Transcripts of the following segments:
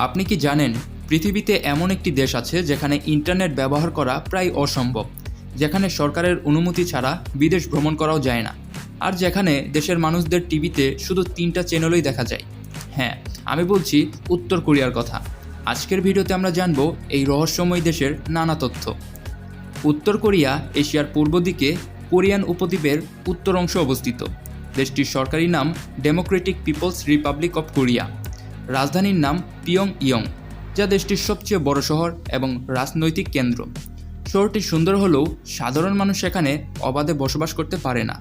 আপনি কি জানেন পৃথিবীতে এমন একটি দেশ আছে যেখানে ইন্টারনেট ব্যবহার করা প্রায় অসম্ভব, যেখানে সরকারের অনুমতি ছাড়া বিদেশ ভ্রমণ করাও যায় না, আর যেখানে দেশের মানুষদের টিভিতে শুধু 3টা চ্যানেলই দেখা যায়? হ্যাঁ, আমি বলছি উত্তর কোরিয়ার কথা। আজকের ভিডিওতে আমরা জানব এই রহস্যময় দেশের নানা তথ্য। উত্তর কোরিয়া এশিয়ার পূর্ব দিকে কোরিয়ান উপদ্বীপের উত্তর অংশে অবস্থিত। দেশটির সরকারি নাম Democratic People's Republic of Korea. রাজধানীর নাম পিয়ংইয়ং, যা দেশটির সবচেয়ে বড় শহর এবং রাজনৈতিক কেন্দ্র। শহরটি সুন্দর হলেও সাধারণ মানুষ এখানে অবাধে বসবাস করতে পারে না।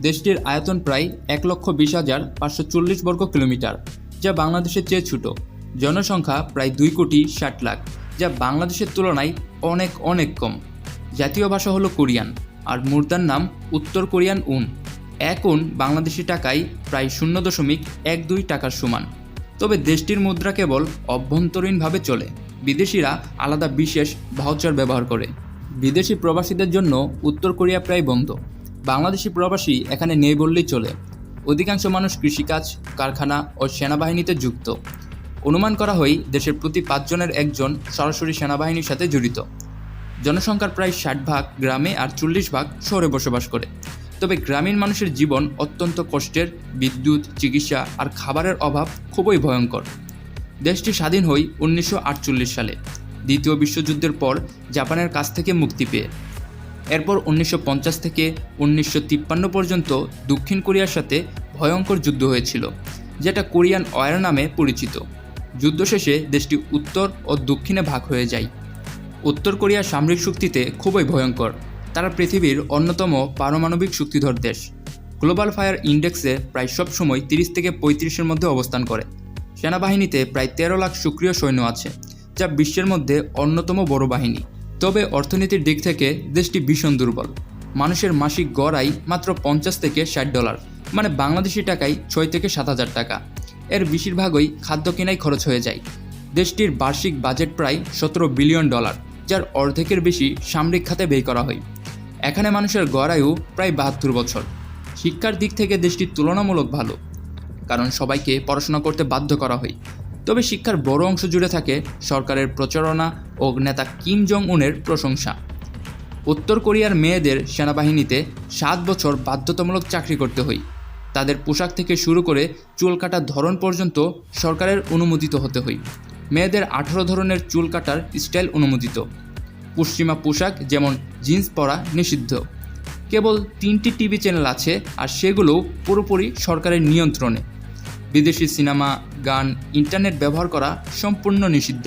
দেশটির আয়তন প্রায় 1,20,540 বর্গ কিলোমিটার, যা বাংলাদেশের চেয়ে ছোট। জনসংখ্যা প্রায় 2,60,00,000, যা বাংলাদেশের তুলনায় অনেক অনেক কম। জাতীয় ভাষা হলো কোরিয়ান, আর মুদ্রার নাম উত্তর কোরিয়ান উন। এক উন বাংলাদেশি টাকায় প্রায় 0.12 টাকার সমান। তবে দেশটির মুদ্রা কেবল অভ্যন্তরীণভাবে চলে, বিদেশিরা আলাদা বিশেষ ভাউচার ব্যবহার করে। বিদেশি প্রবাসীদের জন্য উত্তর কোরিয়া প্রায় বন্ধ। বাংলাদেশি প্রবাসী এখানে নেই বললেই চলে। অধিকাংশ মানুষ কৃষিকাজ, কারখানা ও সেনাবাহিনীতে যুক্ত। অনুমান করা হয় দেশের প্রতি 5 জনের একজন সরাসরি সেনাবাহিনীর সাথে জড়িত। জনসংখ্যার প্রায় 60% গ্রামে আর 40% শহরে বসবাস করে। তবে গ্রামীণ মানুষের জীবন অত্যন্ত কষ্টের। বিদ্যুৎ, চিকিৎসা আর খাবারের অভাব খুবই ভয়ঙ্কর। দেশটি স্বাধীন হয় 1948 সালে, দ্বিতীয় বিশ্বযুদ্ধের পর জাপানের কাছ থেকে মুক্তি পেয়ে। এরপর 1950 থেকে 1953 পর্যন্ত দক্ষিণ কোরিয়ার সাথে ভয়ঙ্কর যুদ্ধ হয়েছিল, যেটা কোরিয়ান ওয়ার নামে পরিচিত। যুদ্ধ শেষে দেশটি উত্তর ও দক্ষিণে ভাগ হয়ে যায়। উত্তর কোরিয়ার সামরিক শক্তিতে খুবই ভয়ঙ্কর। তারা পৃথিবীর অন্যতম পারমাণবিক শক্তিধর দেশ। গ্লোবাল ফায়ার ইন্ডেক্সে প্রায় সব সময় 30 থেকে 35-এর মধ্যে অবস্থান করে। সেনাবাহিনীতে প্রায় 13 লাখ সক্রিয় সৈন্য আছে, যা বিশ্বের মধ্যে অন্যতম বড় বাহিনী। তবে অর্থনীতির দিক থেকে দেশটি ভীষণ দুর্বল। মানুষের মাসিক গড় আয় মাত্র $50 থেকে $60, মানে বাংলাদেশি টাকায় 6 থেকে 7,000 টাকা। এর বেশিরভাগই খাদ্য কেনায় খরচ হয়ে যায়। দেশটির বার্ষিক বাজেট প্রায় $17 বিলিয়ন, যার অর্ধেকের বেশি সামরিক খাতে ব্যয় করা হয়। এখানে মানুষের গড় আয়ু প্রায় 72 বছর। শিক্ষার দিক থেকে দেশটি তুলনামূলক ভালো, কারণ সবাইকে পড়াশোনা করতে বাধ্য করা হয়। তবে শিক্ষার বড় অংশ জুড়ে থাকে সরকারের প্রচারণা ও নেতা কিম জং উনের প্রশংসা। উত্তর কোরিয়ার মেয়েদের সেনাবাহিনীতে 7 বছর বাধ্যতামূলক চাকরি করতে হয়। তাদের পোশাক থেকে শুরু করে চুল কাটার ধরন পর্যন্ত সরকারের অনুমোদিত হতে হয়। মেয়েদের 18 ধরনের চুল কাটার স্টাইল অনুমোদিত। পশ্চিমা পোশাক যেমন জিন্স পরা নিষিদ্ধ। কেবল 3টি টিভি চ্যানেল আছে, আর সেগুলো পুরোপুরি সরকারের নিয়ন্ত্রণে। বিদেশি সিনেমা, গান, ইন্টারনেট ব্যবহার করা সম্পূর্ণ নিষিদ্ধ।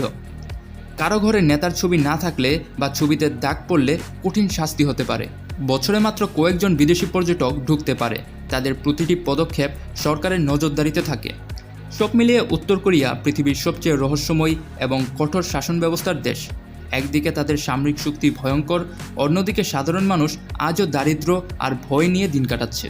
কারো ঘরে নেতার ছবি না থাকলে বা ছবিতে দাগ পড়লে কঠিন শাস্তি হতে পারে। বছরে মাত্র কয়েকজন বিদেশি পর্যটক ঢুকতে পারে। তাদের প্রতিটি পদক্ষেপ সরকারের নজরদারিতে থাকে। সব মিলিয়ে উত্তর কোরিয়া পৃথিবীর সবচেয়ে রহস্যময় এবং কঠোর শাসন ব্যবস্থার দেশ। একদিকে তাদের সামরিক শক্তি ভয়ঙ্কর, অন্যদিকে সাধারণ মানুষ আজও দারিদ্র্য আর ভয় নিয়ে দিন কাটাচ্ছে।